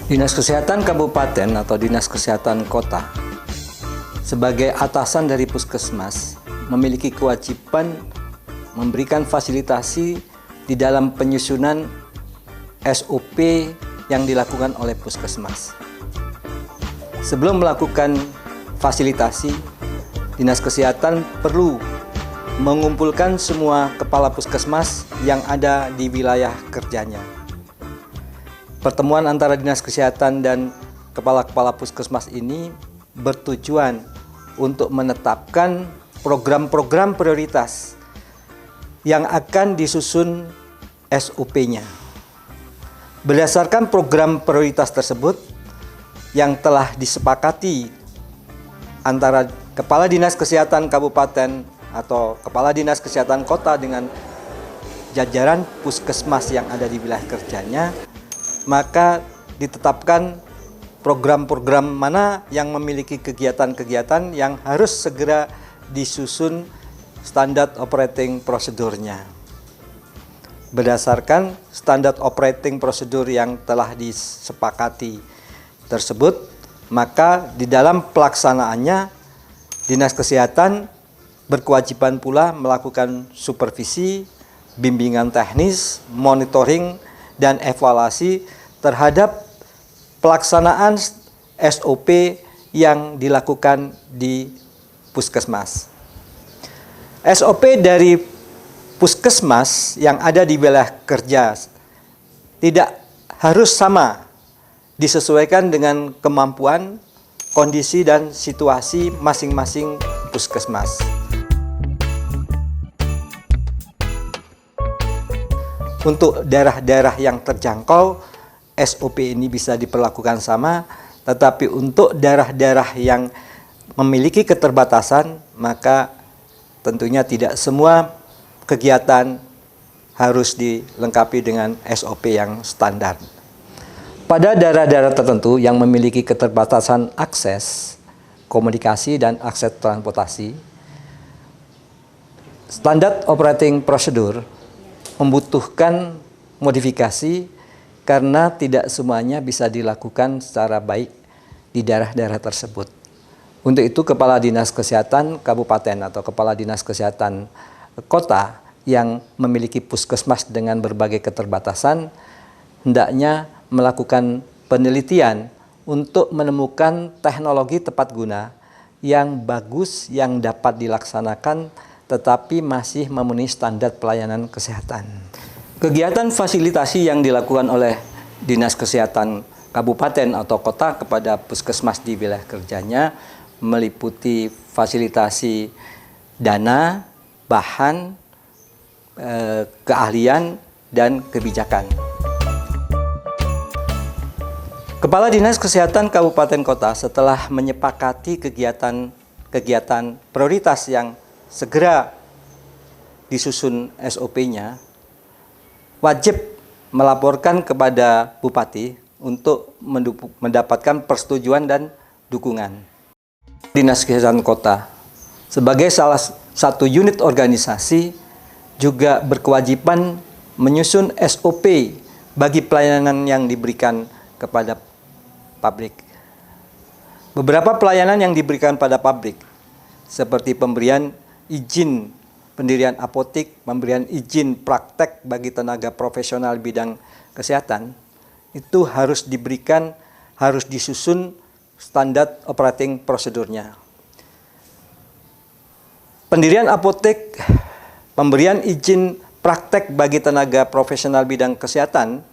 Dinas Kesehatan Kabupaten atau Dinas Kesehatan Kota sebagai atasan dari Puskesmas memiliki kewajiban memberikan fasilitasi di dalam penyusunan SOP yang dilakukan oleh Puskesmas. Sebelum melakukan fasilitasi, Dinas Kesehatan perlu mengumpulkan semua kepala Puskesmas yang ada di wilayah kerjanya. Pertemuan antara Dinas Kesehatan dan kepala-kepala Puskesmas ini bertujuan untuk menetapkan program-program prioritas yang akan disusun SOP-nya. Berdasarkan program prioritas tersebut yang telah disepakati antara Kepala Dinas Kesehatan Kabupaten atau Kepala Dinas Kesehatan Kota dengan jajaran Puskesmas yang ada di wilayah kerjanya, maka ditetapkan program-program mana yang memiliki kegiatan-kegiatan yang harus segera disusun standar operating prosedurnya. Berdasarkan standar operating prosedur yang telah disepakati tersebut, maka di dalam pelaksanaannya Dinas Kesehatan berkewajiban pula melakukan supervisi, bimbingan teknis, monitoring, dan evaluasi terhadap pelaksanaan SOP yang dilakukan di Puskesmas. SOP dari Puskesmas yang ada di wilayah kerja tidak harus sama, disesuaikan dengan kemampuan, kondisi, dan situasi masing-masing Puskesmas. Untuk daerah-daerah yang terjangkau, SOP ini bisa diperlakukan sama, tetapi untuk daerah-daerah yang memiliki keterbatasan, maka tentunya tidak semua kegiatan harus dilengkapi dengan SOP yang standar. Pada daerah-daerah tertentu yang memiliki keterbatasan akses, komunikasi, dan akses transportasi, standar operating prosedur membutuhkan modifikasi karena tidak semuanya bisa dilakukan secara baik di daerah-daerah tersebut. Untuk itu, Kepala Dinas Kesehatan Kabupaten atau Kepala Dinas Kesehatan Kota yang memiliki puskesmas dengan berbagai keterbatasan hendaknya melakukan penelitian untuk menemukan teknologi tepat guna yang bagus yang dapat dilaksanakan tetapi masih memenuhi standar pelayanan kesehatan. Kegiatan fasilitasi yang dilakukan oleh Dinas Kesehatan Kabupaten atau Kota kepada Puskesmas di wilayah kerjanya meliputi fasilitasi dana, bahan, keahlian, dan kebijakan. Kepala Dinas Kesehatan Kabupaten Kota setelah menyepakati kegiatan prioritas yang segera disusun SOP-nya, wajib melaporkan kepada Bupati untuk mendapatkan persetujuan dan dukungan. Dinas Kesehatan Kota sebagai salah satu unit organisasi juga berkewajiban menyusun SOP bagi pelayanan yang diberikan kepada publik. Beberapa pelayanan yang diberikan pada publik seperti pemberian izin pendirian apotek, pemberian izin praktek bagi tenaga profesional bidang kesehatan, itu harus disusun standar operating prosedurnya. Pendirian apotek, pemberian izin praktek bagi tenaga profesional bidang kesehatan,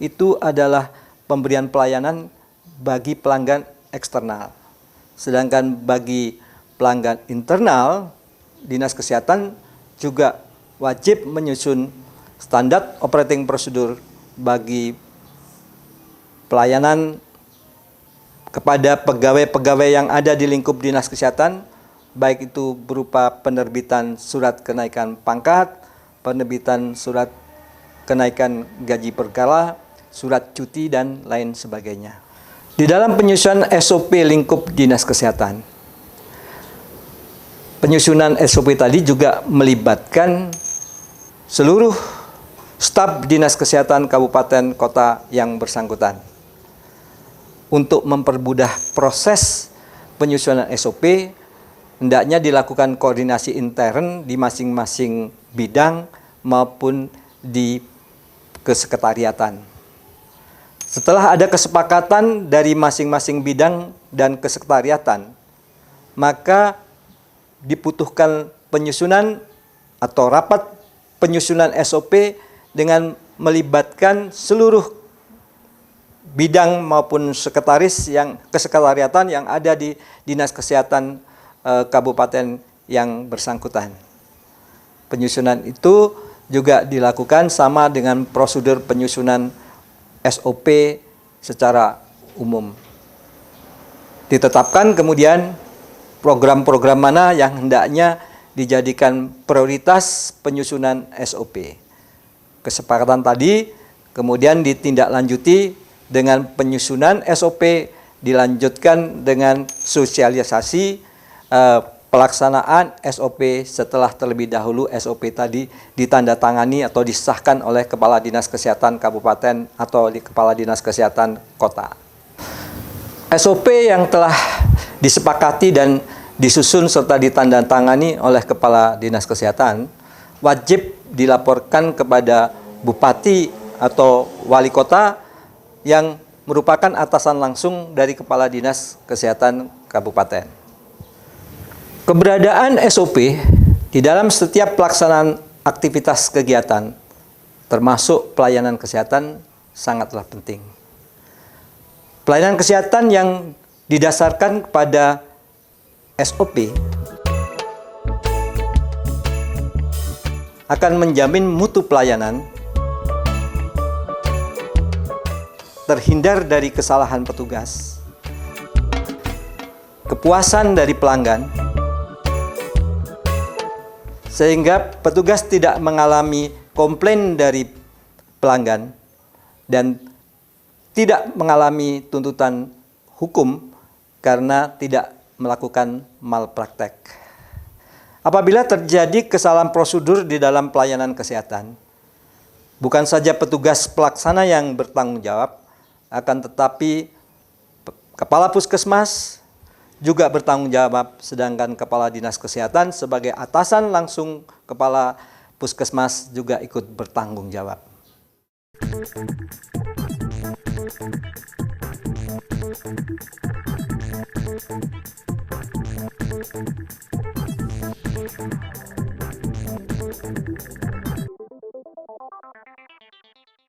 itu adalah pemberian pelayanan bagi pelanggan eksternal. Sedangkan bagi pelanggan internal, Dinas Kesehatan juga wajib menyusun standar operating prosedur bagi pelayanan kepada pegawai-pegawai yang ada di lingkup Dinas Kesehatan, baik itu berupa penerbitan surat kenaikan pangkat, penerbitan surat kenaikan gaji berkala, surat cuti, dan lain sebagainya. Di dalam penyusunan SOP lingkup Dinas Kesehatan, penyusunan SOP tadi juga melibatkan seluruh staf Dinas Kesehatan Kabupaten Kota yang bersangkutan. untuk mempermudah proses penyusunan SOP, hendaknya dilakukan koordinasi intern di masing-masing bidang maupun di kesekretariatan. Setelah ada kesepakatan dari masing-masing bidang dan kesekretariatan, maka dibutuhkan penyusunan atau rapat penyusunan SOP dengan melibatkan seluruh bidang maupun kesekretariatan yang ada di Dinas Kesehatan Kabupaten yang bersangkutan. Penyusunan itu juga dilakukan sama dengan prosedur penyusunan SOP secara umum. Ditetapkan kemudian program-program mana yang hendaknya dijadikan prioritas penyusunan SOP. Kesepakatan tadi kemudian ditindaklanjuti dengan penyusunan SOP, dilanjutkan dengan sosialisasi pelaksanaan SOP setelah terlebih dahulu SOP tadi ditandatangani atau disahkan oleh Kepala Dinas Kesehatan Kabupaten atau Kepala Dinas Kesehatan Kota. SOP yang telah disepakati dan disusun serta ditandatangani oleh Kepala Dinas Kesehatan wajib dilaporkan kepada Bupati atau Wali Kota yang merupakan atasan langsung dari Kepala Dinas Kesehatan Kabupaten. Keberadaan SOP di dalam setiap pelaksanaan aktivitas kegiatan, termasuk pelayanan kesehatan, sangatlah penting. Pelayanan kesehatan yang didasarkan kepada SOP akan menjamin mutu pelayanan, terhindar dari kesalahan petugas, kepuasan dari pelanggan, sehingga petugas tidak mengalami komplain dari pelanggan dan tidak mengalami tuntutan hukum karena tidak melakukan malpraktek. Apabila terjadi kesalahan prosedur di dalam pelayanan kesehatan, bukan saja petugas pelaksana yang bertanggung jawab, akan tetapi Kepala Puskesmas juga bertanggung jawab, sedangkan Kepala Dinas Kesehatan sebagai atasan langsung Kepala Puskesmas juga ikut bertanggung jawab.